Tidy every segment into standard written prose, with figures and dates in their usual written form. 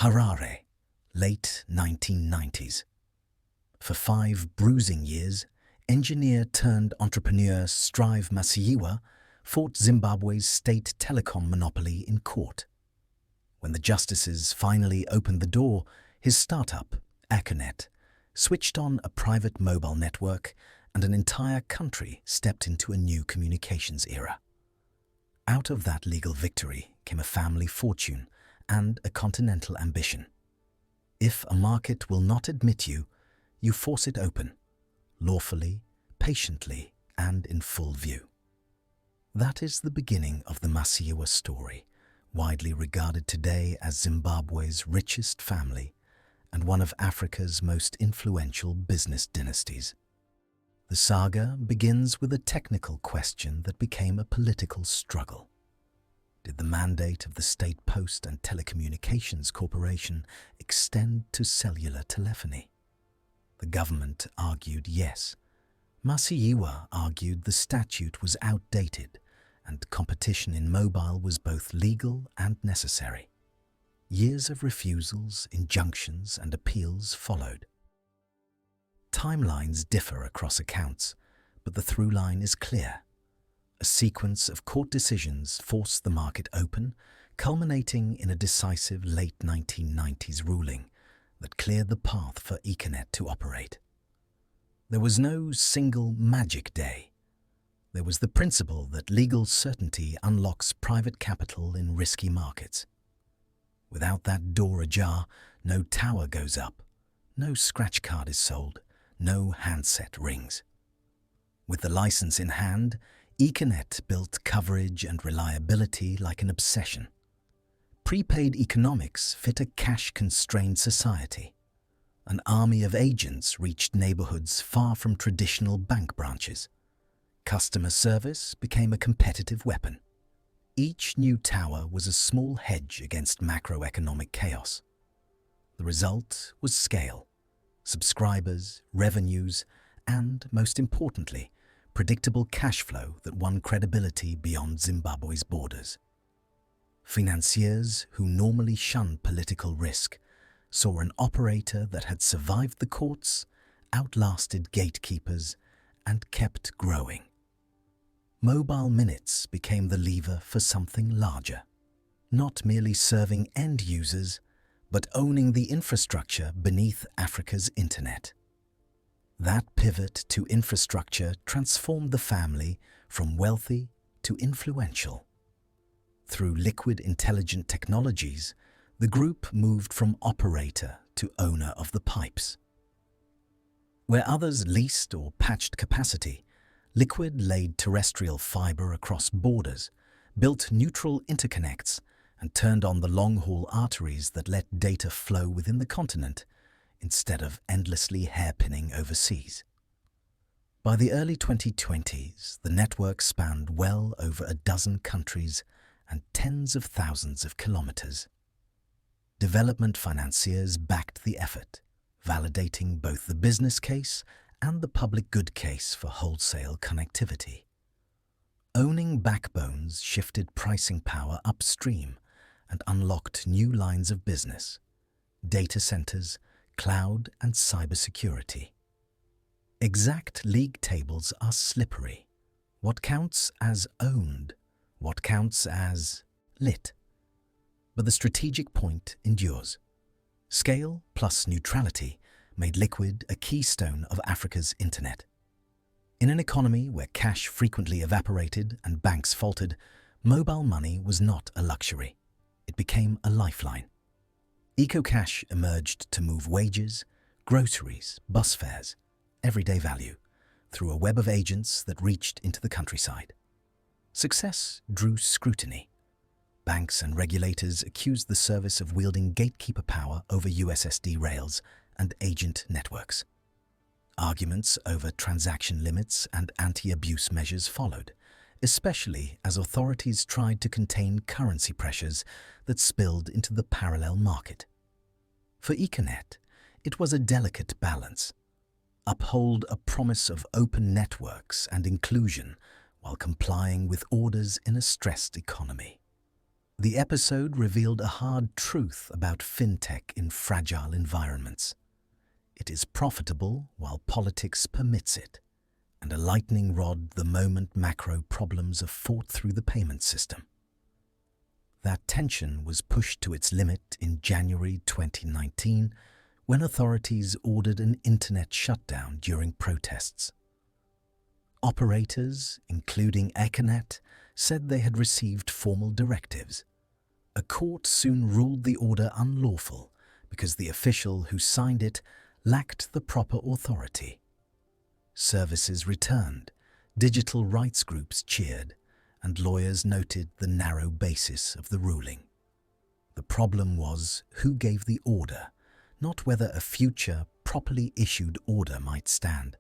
Harare, late 1990s. For 5 bruising years, engineer-turned-entrepreneur Strive Masiyiwa fought Zimbabwe's state telecom monopoly in court. When the justices finally opened the door, his startup, Econet, switched on a private mobile network and an entire country stepped into a new communications era. Out of that legal victory came a family fortune and a continental ambition. If a market will not admit you, you force it open, lawfully, patiently, and in full view. That is the beginning of the Masiyiwa story, widely regarded today as Zimbabwe's richest family and one of Africa's most influential business dynasties. The saga begins with a technical question that became a political struggle. Did the mandate of the State Post and Telecommunications Corporation extend to cellular telephony? The government argued yes. Masiyiwa argued the statute was outdated and competition in mobile was both legal and necessary. Years of refusals, injunctions, and appeals followed. Timelines differ across accounts, but the through line is clear. A sequence of court decisions forced the market open, culminating in a decisive late 1990s ruling that cleared the path for Econet to operate. There was no single magic day. There was the principle that legal certainty unlocks private capital in risky markets. Without that door ajar, no tower goes up, no scratch card is sold, no handset rings. With the license in hand, Econet built coverage and reliability like an obsession. Prepaid economics fit a cash-constrained society. An army of agents reached neighborhoods far from traditional bank branches. Customer service became a competitive weapon. Each new tower was a small hedge against macroeconomic chaos. The result was scale, subscribers, revenues, and, most importantly, predictable cash flow that won credibility beyond Zimbabwe's borders. Financiers who normally shun political risk saw an operator that had survived the courts, outlasted gatekeepers, and kept growing. Mobile minutes became the lever for something larger, not merely serving end users, but owning the infrastructure beneath Africa's internet. That pivot to infrastructure transformed the family from wealthy to influential. Through liquid intelligent technologies, the group moved from operator to owner of the pipes. Where others leased or patched capacity, Liquid laid terrestrial fiber across borders, built neutral interconnects, and turned on the long-haul arteries that let data flow within the continent instead of endlessly hairpinning overseas. By the early 2020s, the network spanned well over a dozen countries and tens of thousands of kilometers. Development financiers backed the effort, validating both the business case and the public good case for wholesale connectivity. Owning backbones shifted pricing power upstream and unlocked new lines of business: data centers, cloud, and cybersecurity. Exact league tables are slippery. What counts as owned? What counts as lit? But the strategic point endures. Scale plus neutrality made Liquid a keystone of Africa's internet. In an economy where cash frequently evaporated and banks faltered, mobile money was not a luxury. It became a lifeline. EcoCash emerged to move wages, groceries, bus fares, everyday value, through a web of agents that reached into the countryside. Success drew scrutiny. Banks and regulators accused the service of wielding gatekeeper power over USSD rails and agent networks. Arguments over transaction limits and anti-abuse measures followed, especially as authorities tried to contain currency pressures that spilled into the parallel market. For Econet, it was a delicate balance. Uphold a promise of open networks and inclusion while complying with orders in a stressed economy. The episode revealed a hard truth about fintech in fragile environments. It is profitable while politics permits it, and a lightning rod the moment macro problems are fought through the payment system. That tension was pushed to its limit in January 2019 when authorities ordered an internet shutdown during protests. Operators, including Econet, said they had received formal directives. A court soon ruled the order unlawful because the official who signed it lacked the proper authority. Services returned, digital rights groups cheered, and lawyers noted the narrow basis of the ruling. The problem was who gave the order, not whether a future, properly issued order might stand.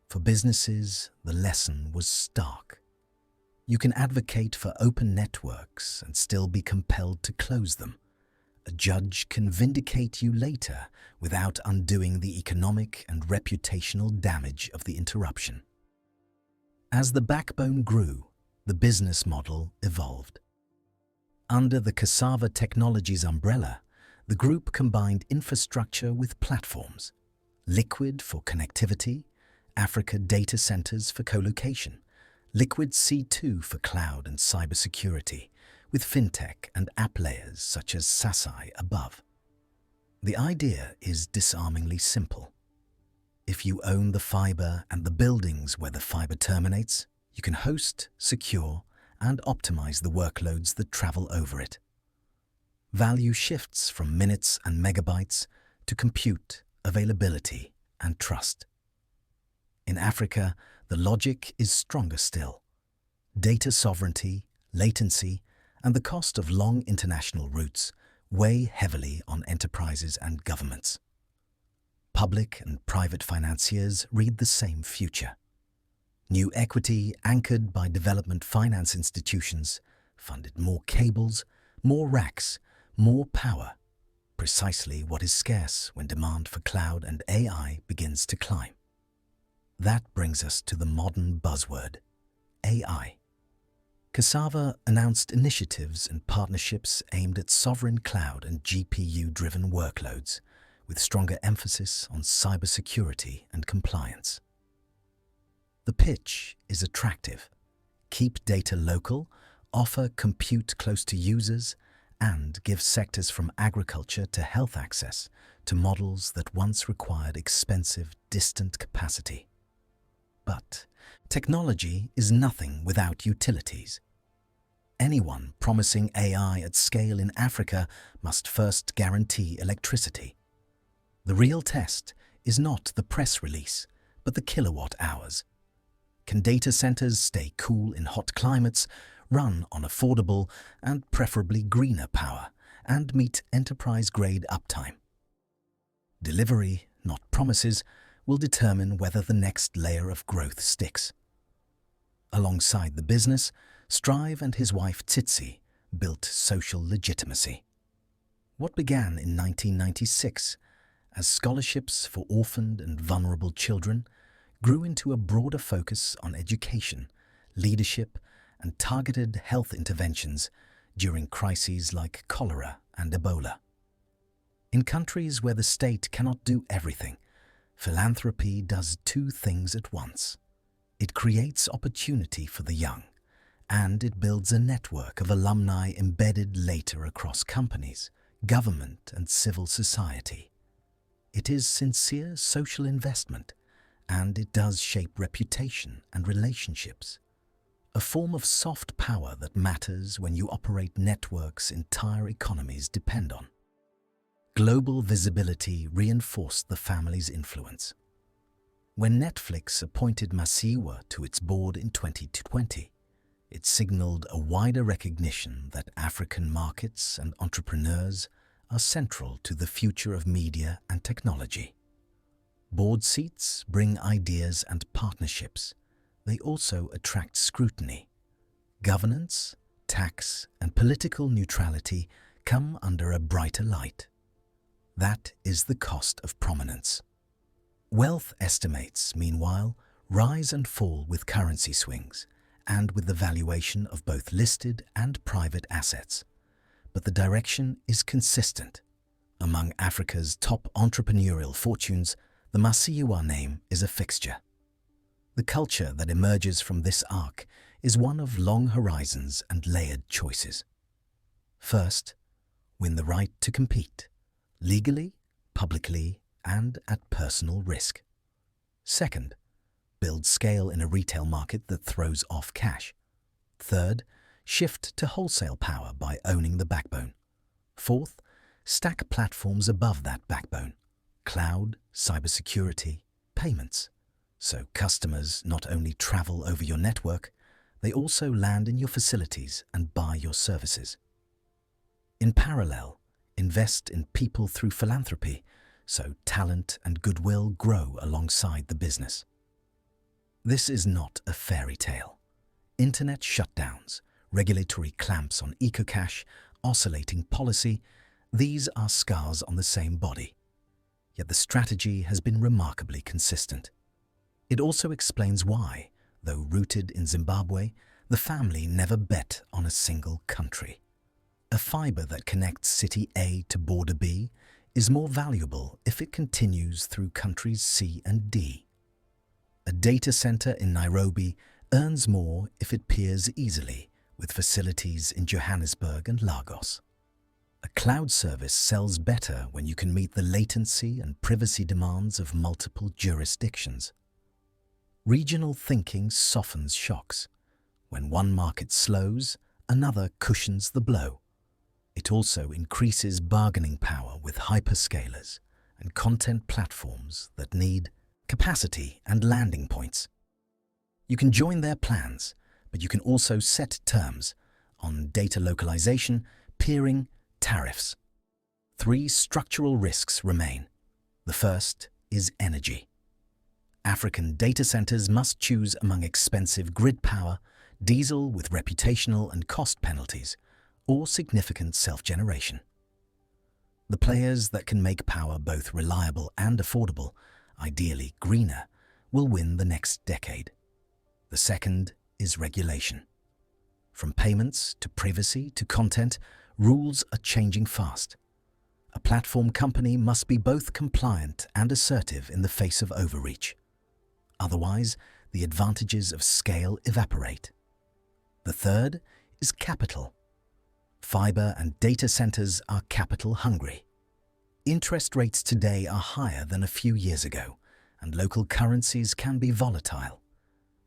For businesses, the lesson was stark. You can advocate for open networks and still be compelled to close them. A judge can vindicate you later without undoing the economic and reputational damage of the interruption. As the backbone grew, the business model evolved. Under the Cassava Technologies umbrella, the group combined infrastructure with platforms, Liquid for connectivity, Africa data centers for co-location, Liquid C2 for cloud and cybersecurity, with fintech and app layers such as Sasai above. The idea is disarmingly simple. If you own the fiber and the buildings where the fiber terminates, you can host, secure, and optimize the workloads that travel over it. Value shifts from minutes and megabytes to compute, availability, and trust. In Africa, the logic is stronger still. Data sovereignty, latency, and the cost of long international routes weigh heavily on enterprises and governments. Public and private financiers read the same future. New equity, anchored by development finance institutions, funded more cables, more racks, more power, precisely what is scarce when demand for cloud and AI begins to climb. That brings us to the modern buzzword, AI. Cassava announced initiatives and partnerships aimed at sovereign cloud and GPU-driven workloads, with stronger emphasis on cybersecurity and compliance. The pitch is attractive. Keep data local, offer compute close to users, and give sectors from agriculture to health access to models that once required expensive, distant capacity. But technology is nothing without utilities. Anyone promising AI at scale in Africa must first guarantee electricity. The real test is not the press release, but the kilowatt hours. Can data centers stay cool in hot climates, run on affordable and preferably greener power, and meet enterprise-grade uptime? Delivery, not promises, will determine whether the next layer of growth sticks. Alongside the business, Strive and his wife Tsitsi built social legitimacy. What began in 1996 as scholarships for orphaned and vulnerable children grew into a broader focus on education, leadership, and targeted health interventions during crises like cholera and Ebola. In countries where the state cannot do everything, philanthropy does two things at once. It creates opportunity for the young, and it builds a network of alumni embedded later across companies, government, and civil society. It is sincere social investment, and it does shape reputation and relationships. A form of soft power that matters when you operate networks entire economies depend on. Global visibility reinforced the family's influence. When Netflix appointed Masiyiwa to its board in 2020, it signaled a wider recognition that African markets and entrepreneurs are central to the future of media and technology. Board seats bring ideas and partnerships. They also attract scrutiny. Governance, tax, and political neutrality come under a brighter light. That is the cost of prominence. Wealth estimates, meanwhile, rise and fall with currency swings and with the valuation of both listed and private assets. but the direction is consistent. Among Africa's top entrepreneurial fortunes, the Masiyiwa name is a fixture. The culture that emerges from this arc is one of long horizons and layered choices. First, win the right to compete, legally, publicly, and at personal risk. Second, build scale in a retail market that throws off cash. Third, shift to wholesale power by owning the backbone. Fourth, stack platforms above that backbone: cloud, cybersecurity, payments. So customers not only travel over your network, they also land in your facilities and buy your services. In parallel, invest in people through philanthropy, so talent and goodwill grow alongside the business. This is not a fairy tale. Internet shutdowns, regulatory clamps on ecocash, oscillating policy, these are scars on the same body. Yet the strategy has been remarkably consistent. It also explains why, though rooted in Zimbabwe, the family never bet on a single country. A fiber that connects city A to border B is more valuable if it continues through countries C and D. A data center in Nairobi earns more if it peers easily with facilities in Johannesburg and Lagos. A cloud service sells better when you can meet the latency and privacy demands of multiple jurisdictions. Regional thinking softens shocks. When one market slows, another cushions the blow. It also increases bargaining power with hyperscalers and content platforms that need capacity and landing points. You can join their plans, but you can also set terms on data localization, peering, tariffs. 3 structural risks remain. The first is energy. African data centers must choose among expensive grid power, diesel with reputational and cost penalties, or significant self-generation. The players that can make power both reliable and affordable, ideally greener, will win the next decade. The second is regulation. From payments to privacy to content, rules are changing fast. A platform company must be both compliant and assertive in the face of overreach. Otherwise, the advantages of scale evaporate. The third is capital. Fiber and data centers are capital hungry. Interest rates today are higher than a few years ago, and local currencies can be volatile.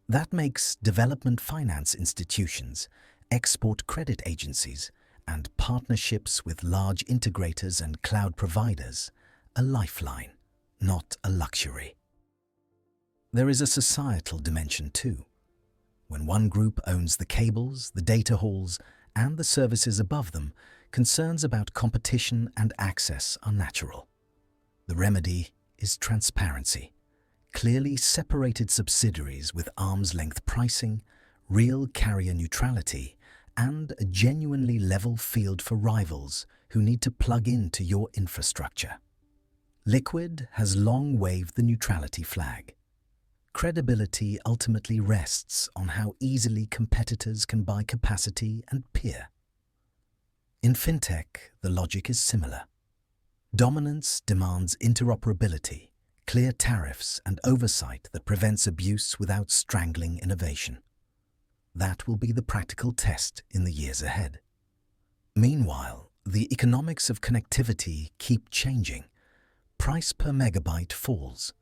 That makes development finance institutions, export credit agencies, and partnerships with large integrators and cloud providers a lifeline, not a luxury. There is a societal dimension too. When one group owns the cables, the data halls, and the services above them, concerns about competition and access are natural. The remedy is transparency. Clearly separated subsidiaries with arm's-length pricing, real carrier neutrality, and a genuinely level field for rivals who need to plug into your infrastructure. Liquid has long waved the neutrality flag. Credibility ultimately rests on how easily competitors can buy capacity and peer. In fintech, the logic is similar. Dominance demands interoperability, clear tariffs, and oversight that prevents abuse without strangling innovation. That will be the practical test in the years ahead. Meanwhile, the economics of connectivity keep changing. Price per megabyte falls.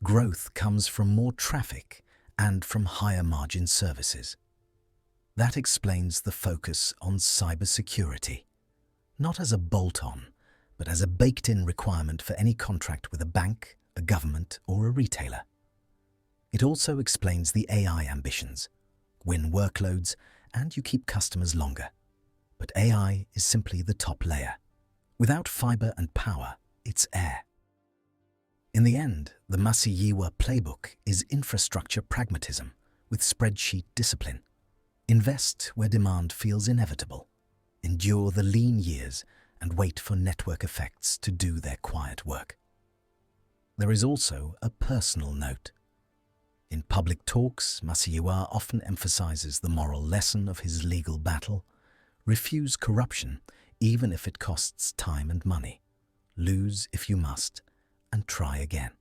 Growth comes from more traffic and from higher margin services. That explains the focus on cybersecurity, not as a bolt-on, but as a baked-in requirement for any contract with a bank, a government, or a retailer. It also explains the AI ambitions. Win workloads, and you keep customers longer. But AI is simply the top layer. Without fiber and power, it's air. In the end, the Masiyiwa playbook is infrastructure pragmatism with spreadsheet discipline. Invest where demand feels inevitable. Endure the lean years and wait for network effects to do their quiet work. There is also a personal note. In public talks, Masiyiwa often emphasizes the moral lesson of his legal battle: refuse corruption, even if it costs time and money. Lose if you must, and try again.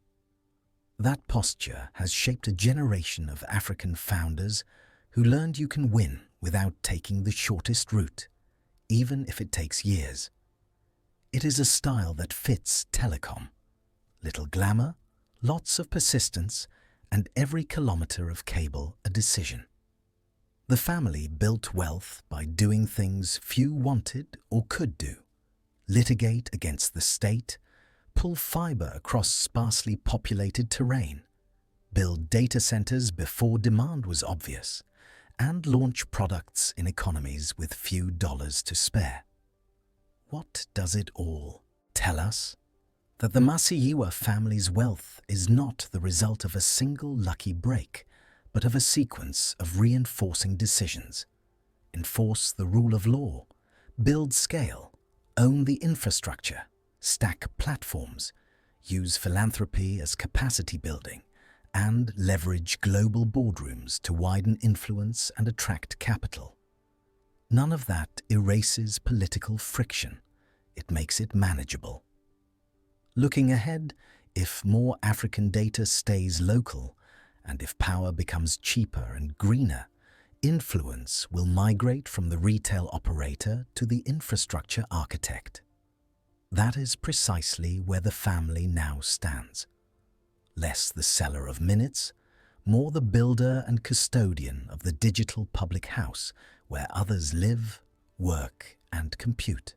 That posture has shaped a generation of African founders who learned you can win without taking the shortest route, even if it takes years. It is a style that fits Telecom. Little glamour, lots of persistence, and every kilometer of cable a decision. The family built wealth by doing things few wanted or could do. Litigate against the state, pull fiber across sparsely populated terrain, build data centers before demand was obvious, and launch products in economies with few dollars to spare. What does it all tell us? That the Masiyiwa family's wealth is not the result of a single lucky break, but of a sequence of reinforcing decisions. Enforce the rule of law, build scale, own the infrastructure, stack platforms, use philanthropy as capacity building, and leverage global boardrooms to widen influence and attract capital. None of that erases political friction. It makes it manageable. Looking ahead, if more African data stays local, and if power becomes cheaper and greener, influence will migrate from the retail operator to the infrastructure architect. That is precisely where the family now stands. Less the seller of minutes, more the builder and custodian of the digital public house where others live, work, and compute.